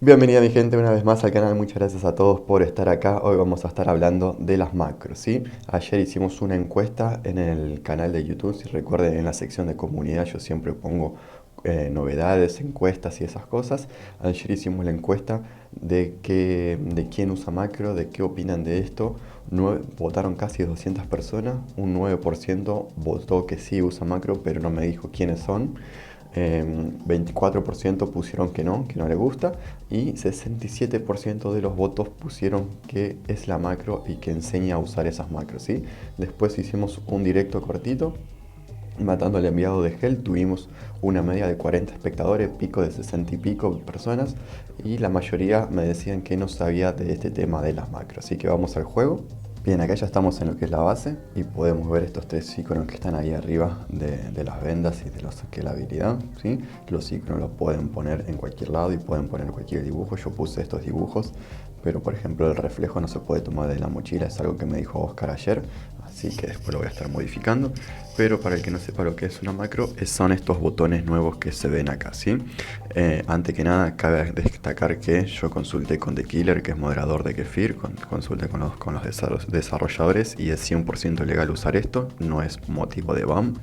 Bienvenida mi gente una vez más al canal, muchas gracias a todos por estar acá. Hoy vamos a estar hablando de las macros, ¿sí? Ayer hicimos una encuesta en el canal de YouTube, si recuerden en la sección de comunidad yo siempre pongo novedades, encuestas y esas cosas. Ayer hicimos la encuesta de quién usa macro, de qué opinan de esto. Votaron casi 200 personas, un 9% votó que sí usa macro, pero no me dijo quiénes son. 24% pusieron que no le gusta y 67% de los votos pusieron que es la macro y que enseña a usar esas macros, ¿sí? Después hicimos un directo cortito matando al enviado de Hell, tuvimos una media de 40 espectadores, pico de 60 y pico personas y la mayoría me decían que no sabía de este tema de las macros, así que vamos al juego. Bien, acá ya estamos en lo que es la base y podemos ver estos tres iconos que están ahí arriba de las vendas y de la habilidad, ¿sí? Los iconos los pueden poner en cualquier lado y pueden poner cualquier dibujo. Yo puse estos dibujos, pero por ejemplo el reflejo no se puede tomar de la mochila, es algo que me dijo Oscar ayer, así que después lo voy a estar modificando. Pero para el que no sepa lo que es una macro, son estos botones nuevos que se ven acá, ¿sí? Antes que nada, cabe destacar que yo consulté con The Killer, que es moderador de Kefir, consulté con los desarrolladores y es 100% legal usar esto, no es motivo de ban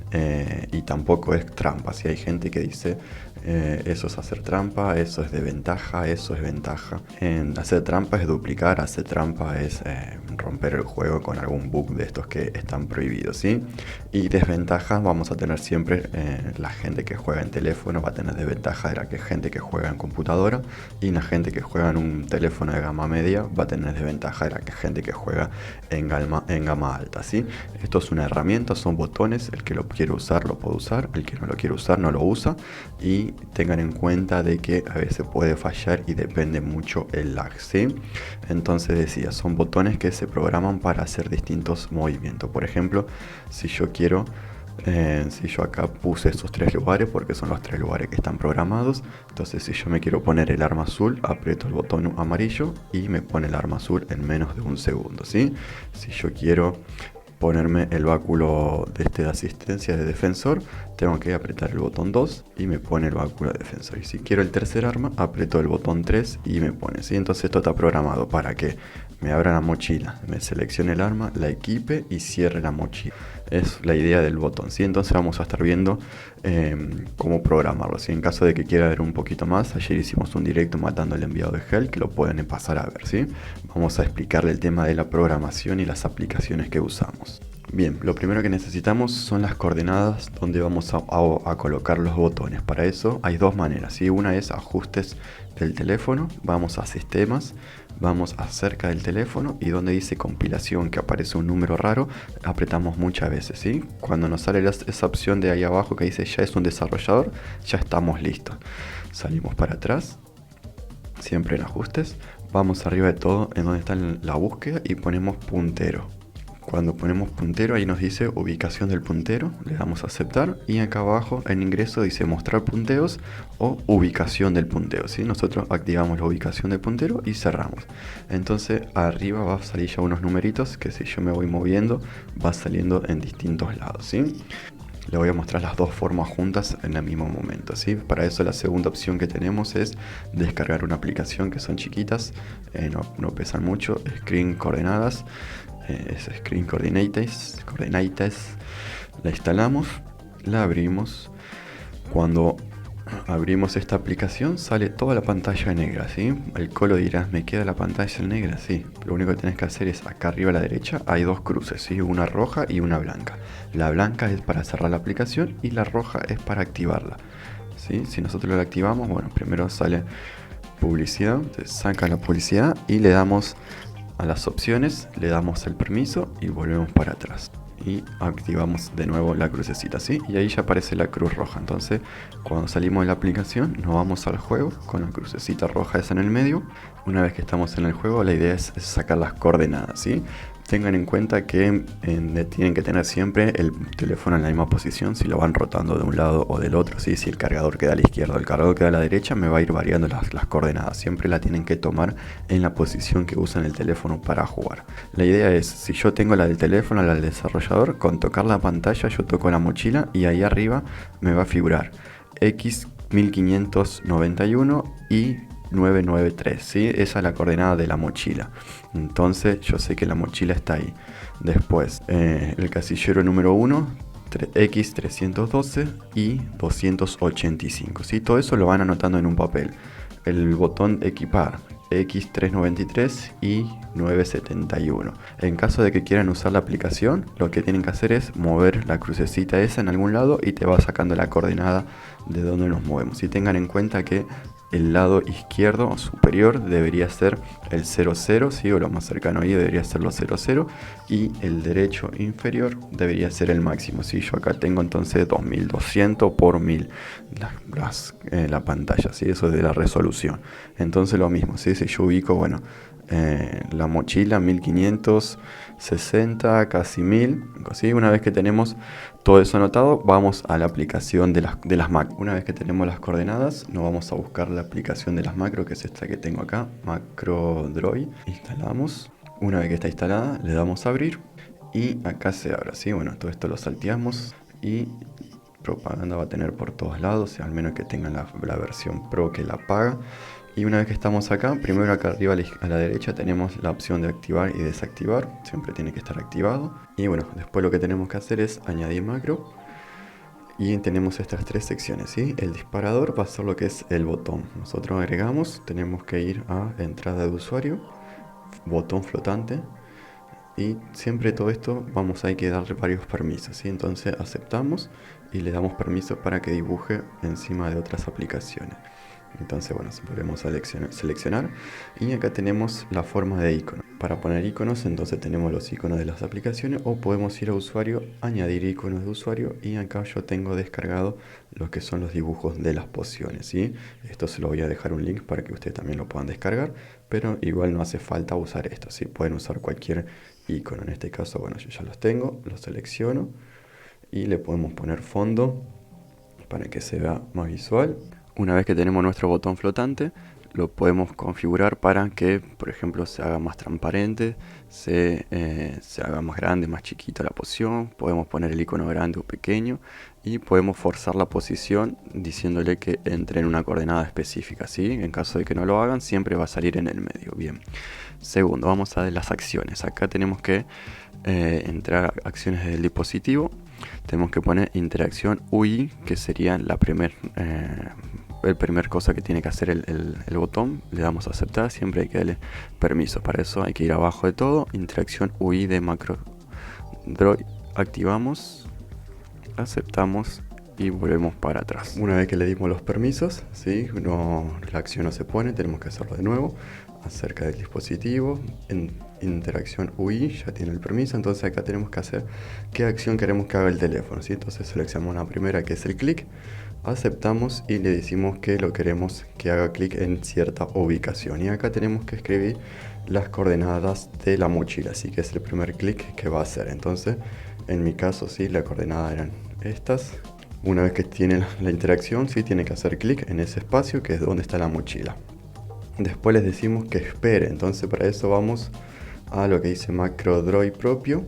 y tampoco es trampa. Si hay gente que dice eso es hacer trampa, eso es de ventaja, eso es ventaja. Hacer trampa es duplicar, hacer trampa es romper el juego con algún bug de estos que están prohibidos, ¿sí? Y desventajas vamos a tener siempre, la gente que juega en teléfono va a tener desventaja de la gente que juega en computadora, y la gente que juega en un teléfono de gama media va a tener desventaja de la gente que juega en gama alta, ¿sí? Esto es una herramienta, son botones, el que lo quiere usar lo puede usar, el que no lo quiere usar no lo usa, y tengan en cuenta de que a veces puede fallar y depende mucho el lag, ¿sí? Entonces decía, son botones que se programan para hacer distintos movimientos. Por ejemplo, si yo quiero, si yo acá puse estos tres lugares porque son los tres lugares que están programados, entonces si yo me quiero poner el arma azul, aprieto el botón amarillo y me pone el arma azul en menos de un segundo, ¿sí? Si yo quiero ponerme el báculo de asistencia de defensor, tengo que apretar el botón 2 y me pone el báculo de defensor. Y si quiero el tercer arma, aprieto el botón 3 y me pone, ¿sí? Entonces esto está programado para que me abra la mochila, me seleccione el arma, la equipe y cierre la mochila. Es la idea del botón, ¿sí? Entonces vamos a estar viendo cómo programarlo, ¿sí? En caso de que quiera ver un poquito más, ayer hicimos un directo matando al enviado de Hell, que lo pueden pasar a ver, ¿sí? Vamos a explicarle el tema de la programación y las aplicaciones que usamos. Bien, lo primero que necesitamos son las coordenadas donde vamos a colocar los botones. Para eso hay dos maneras, ¿sí? Una es ajustes del teléfono, vamos a sistemas, vamos a cerca del teléfono y donde dice compilación, que aparece un número raro, apretamos muchas veces, ¿sí? Cuando nos sale esa opción de ahí abajo que dice ya es un desarrollador, ya estamos listos. Salimos para atrás, siempre en ajustes, vamos arriba de todo en donde está la búsqueda y ponemos puntero. Cuando ponemos puntero ahí nos dice ubicación del puntero, le damos a aceptar y acá abajo en ingreso dice mostrar punteos o ubicación del punteo, ¿sí? Nosotros activamos la ubicación del puntero y cerramos. Entonces arriba va a salir ya unos numeritos que si yo me voy moviendo va saliendo en distintos lados, ¿sí? Le voy a mostrar las dos formas juntas en el mismo momento, ¿sí? Para eso la segunda opción que tenemos es descargar una aplicación que son chiquitas, no pesan mucho, Screen Coordenadas, es Screen Coordinates, la instalamos, la abrimos. Cuando abrimos esta aplicación sale toda la pantalla negra, ¿sí? El colo dirá, ¿me queda la pantalla negra? Sí, lo único que tenés que hacer es acá arriba a la derecha hay dos cruces, ¿sí? Una roja y una blanca. La blanca es para cerrar la aplicación y la roja es para activarla, ¿sí? Si nosotros la activamos, bueno, primero sale publicidad, se saca la publicidad y le damos a las opciones, le damos el permiso y volvemos para atrás y activamos de nuevo la crucecita, ¿sí? Y ahí ya aparece la cruz roja. Entonces cuando salimos de la aplicación nos vamos al juego con la crucecita roja esa en el medio. Una vez que estamos en el juego la idea es sacar las coordenadas, ¿sí? Tengan en cuenta que tienen que tener siempre el teléfono en la misma posición. Si lo van rotando de un lado o del otro, ¿sí? Si el cargador queda a la izquierda o el cargador queda a la derecha, me va a ir variando las coordenadas. Siempre la tienen que tomar en la posición que usan el teléfono para jugar. La idea es, si yo tengo la del teléfono, la del desarrollador, con tocar la pantalla yo toco la mochila y ahí arriba me va a figurar X1591 y 993, ¿sí? Esa es la coordenada de la mochila. Entonces yo sé que la mochila está ahí. Después, el casillero número 1, X312 y 285, ¿sí? Todo eso lo van anotando en un papel. El botón equipar, X393 y 971. En caso de que quieran usar la aplicación, lo que tienen que hacer es mover la crucecita esa en algún lado y te va sacando la coordenada de donde nos movemos. Y tengan en cuenta que el lado izquierdo superior debería ser el 00, ¿sí? O lo más cercano ahí debería ser los 00, y el derecho inferior debería ser el máximo, ¿sí? Yo acá tengo entonces 2200 por 1000 la pantalla, ¿sí? Eso es de la resolución. Entonces lo mismo, ¿sí? Si yo ubico, bueno, la mochila 1560, casi 1000, ¿sí? Una vez que tenemos todo eso anotado, vamos a la aplicación de las macros. Una vez que tenemos las coordenadas, nos vamos a buscar la aplicación de las macros, que es esta que tengo acá, MacroDroid. Instalamos. Una vez que está instalada, le damos a abrir y acá se abre, ¿sí? Bueno, todo esto lo salteamos y propaganda va a tener por todos lados, al menos que tengan la versión Pro que la paga. Y una vez que estamos acá, primero acá arriba a la derecha tenemos la opción de activar y desactivar. Siempre tiene que estar activado. Y bueno, después lo que tenemos que hacer es añadir macro. Y tenemos estas tres secciones, ¿sí? El disparador va a ser lo que es el botón. Nosotros agregamos, tenemos que ir a entrada de usuario, botón flotante. Y siempre todo esto hay que darle varios permisos, ¿sí? Entonces aceptamos y le damos permiso para que dibuje encima de otras aplicaciones. Entonces, bueno, volvemos a seleccionar y acá tenemos la forma de icono. Para poner iconos, entonces tenemos los iconos de las aplicaciones, o podemos ir a usuario, añadir iconos de usuario, y acá yo tengo descargado los que son los dibujos de las pociones, ¿sí? Esto se lo voy a dejar un link para que ustedes también lo puedan descargar, pero igual no hace falta usar esto, ¿sí? Pueden usar cualquier icono. En este caso, bueno, yo ya los tengo, los selecciono y le podemos poner fondo para que se vea más visual. Una vez que tenemos nuestro botón flotante, lo podemos configurar para que, por ejemplo, se haga más transparente, se haga más grande, más chiquita la posición. Podemos poner el icono grande o pequeño y podemos forzar la posición diciéndole que entre en una coordenada específica, ¿sí? En caso de que no lo hagan, siempre va a salir en el medio. Bien. Segundo, vamos a las acciones. Acá tenemos que entrar a acciones del dispositivo. Tenemos que poner interacción UI, que sería el primer cosa que tiene que hacer el botón. Le damos a aceptar, siempre hay que darle permiso. Para eso hay que ir abajo de todo, interacción UI de MacroDroid. Activamos, aceptamos y volvemos para atrás. Una vez que le dimos los permisos, ¿sí? La acción no se pone, tenemos que hacerlo de nuevo. Acerca del dispositivo, en interacción UI ya tiene el permiso, entonces acá tenemos que hacer qué acción queremos que haga el teléfono, ¿sí? Entonces seleccionamos la primera, que es el clic, aceptamos y le decimos que lo queremos que haga clic en cierta ubicación, y acá tenemos que escribir las coordenadas de la mochila, así que es el primer clic que va a hacer. Entonces en mi caso, sí, la coordenada eran estas. Una vez que tiene la interacción, sí, tiene que hacer clic en ese espacio que es donde está la mochila. Después les decimos que espere, entonces para eso vamos a lo que dice MacroDroid propio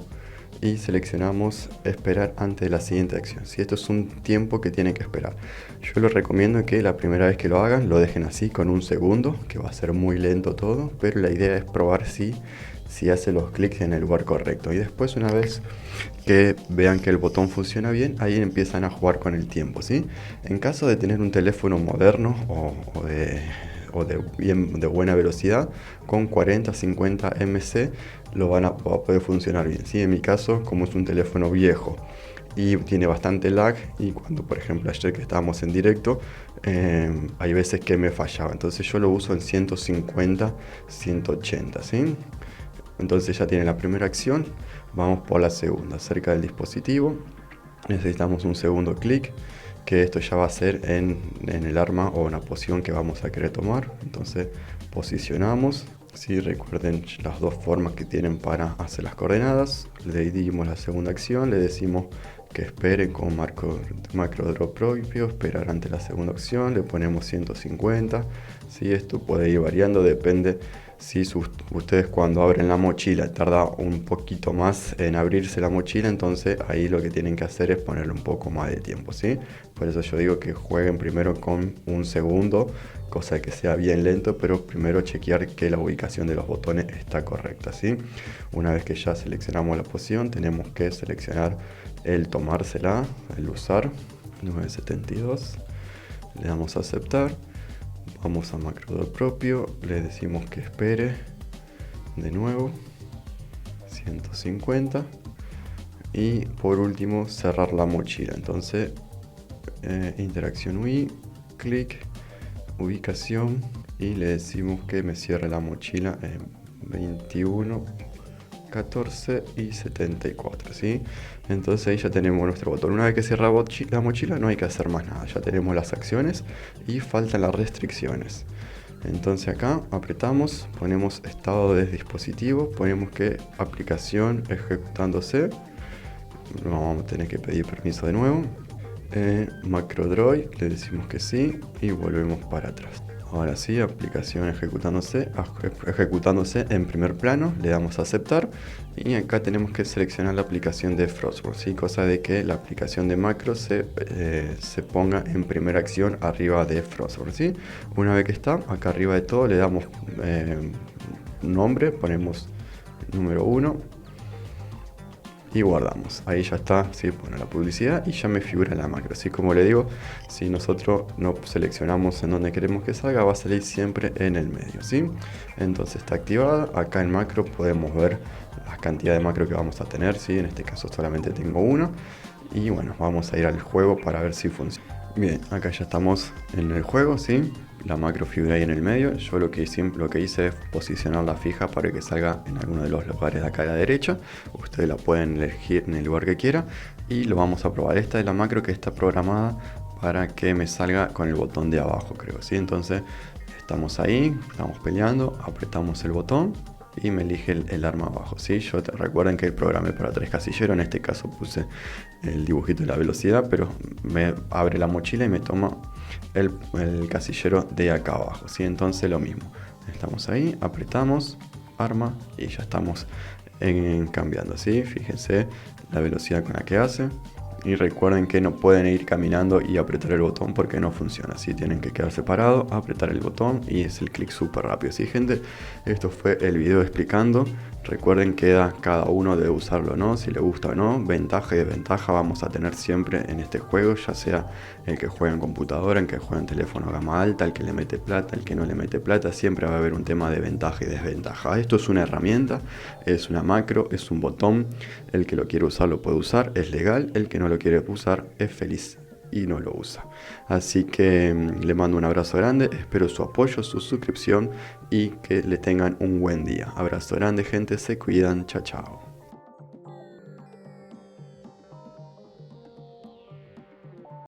y seleccionamos esperar antes de la siguiente acción. Si esto es un tiempo que tiene que esperar, yo les recomiendo que la primera vez que lo hagan lo dejen así con un segundo, que va a ser muy lento todo, pero la idea es probar si hace los clics en el lugar correcto, y después, una vez que vean que el botón funciona bien, ahí empiezan a jugar con el tiempo, ¿sí? En caso de tener un teléfono moderno o de buena velocidad, con 40-50 MC va a poder funcionar bien, ¿sí? En mi caso, como es un teléfono viejo y tiene bastante lag, y cuando, por ejemplo, ayer que estábamos en directo, hay veces que me fallaba, entonces yo lo uso en 150-180, ¿sí? Entonces ya tiene la primera acción, vamos por la segunda. Cerca del dispositivo necesitamos un segundo clic, que esto ya va a ser en el arma o una poción que vamos a querer tomar. Entonces posicionamos, ¿sí? Recuerden las dos formas que tienen para hacer las coordenadas. Le dimos la segunda acción, le decimos que espere con MacroDroid propio, esperar ante la segunda opción, le ponemos 150, ¿sí? Esto puede ir variando, depende Si ustedes cuando abren la mochila tarda un poquito más en abrirse la mochila, entonces ahí lo que tienen que hacer es ponerle un poco más de tiempo, ¿sí? Por eso yo digo que jueguen primero con un segundo, cosa que sea bien lento, pero primero chequear que la ubicación de los botones está correcta, ¿sí? Una vez que ya seleccionamos la posición, tenemos que seleccionar el tomársela, el usar, 972, le damos a aceptar. Vamos a macro propio, le decimos que espere de nuevo 150 y por último cerrar la mochila. Entonces interacción UI, clic, ubicación y le decimos que me cierre la mochila en 21, 14 y 74, ¿sí? Entonces ahí ya tenemos nuestro botón. Una vez que cierra la mochila no hay que hacer más nada, ya tenemos las acciones y faltan las restricciones. Entonces acá apretamos, ponemos estado de dispositivo, ponemos que aplicación ejecutándose, vamos a tener que pedir permiso de nuevo, MacroDroid, le decimos que sí y volvemos para atrás. Ahora sí, aplicación ejecutándose en primer plano, le damos a aceptar y acá tenemos que seleccionar la aplicación de Frostworks, ¿sí? Cosa de que la aplicación de macro se ponga en primera acción arriba de Frostworks, ¿sí? Una vez que está, acá arriba de todo le damos nombre, ponemos número 1 y guardamos. Ahí ya está, ¿sí? Pone la publicidad y ya me figura la macro. Así como le digo, si nosotros no seleccionamos en donde queremos que salga, va a salir siempre en el medio, ¿sí? Entonces está activada. Acá en macro podemos ver la cantidad de macro que vamos a tener, ¿sí? En este caso solamente tengo uno. Y bueno, vamos a ir al juego para ver si funciona. Bien, acá ya estamos en el juego, ¿sí? La macro figura ahí en el medio. Yo lo que hice es posicionarla fija para que salga en alguno de los lugares de acá a la derecha. Ustedes la pueden elegir en el lugar que quiera y lo vamos a probar. Esta es la macro que está programada para que me salga con el botón de abajo, creo, ¿sí? Entonces estamos ahí, estamos peleando, apretamos el botón y me elige el arma abajo, ¿sí? Recuerden que programé para 3 casilleros, en este caso puse el dibujito de la velocidad, pero me abre la mochila y me toma el casillero de acá abajo, ¿sí? Entonces lo mismo, estamos ahí, apretamos, arma y ya estamos cambiando, ¿sí? Fíjense la velocidad con la que hace. Y recuerden que no pueden ir caminando y apretar el botón porque no funciona. Así tienen que quedar separados, apretar el botón y es el clic súper rápido. Sí, gente, esto fue el video explicando. Recuerden que cada uno debe usarlo, ¿no? Si le gusta o no. Ventaja y desventaja vamos a tener siempre en este juego, ya sea el que juega en computadora, el que juega en teléfono gama alta, el que le mete plata, el que no le mete plata. Siempre va a haber un tema de ventaja y desventaja. Esto es una herramienta, es una macro, es un botón. El que lo quiere usar lo puede usar, es legal. El que no lo quiere usar es feliz y no lo usa. Así que le mando un abrazo grande, espero su apoyo, su suscripción y que le tengan un buen día. Abrazo grande, gente, se cuidan, chao chao.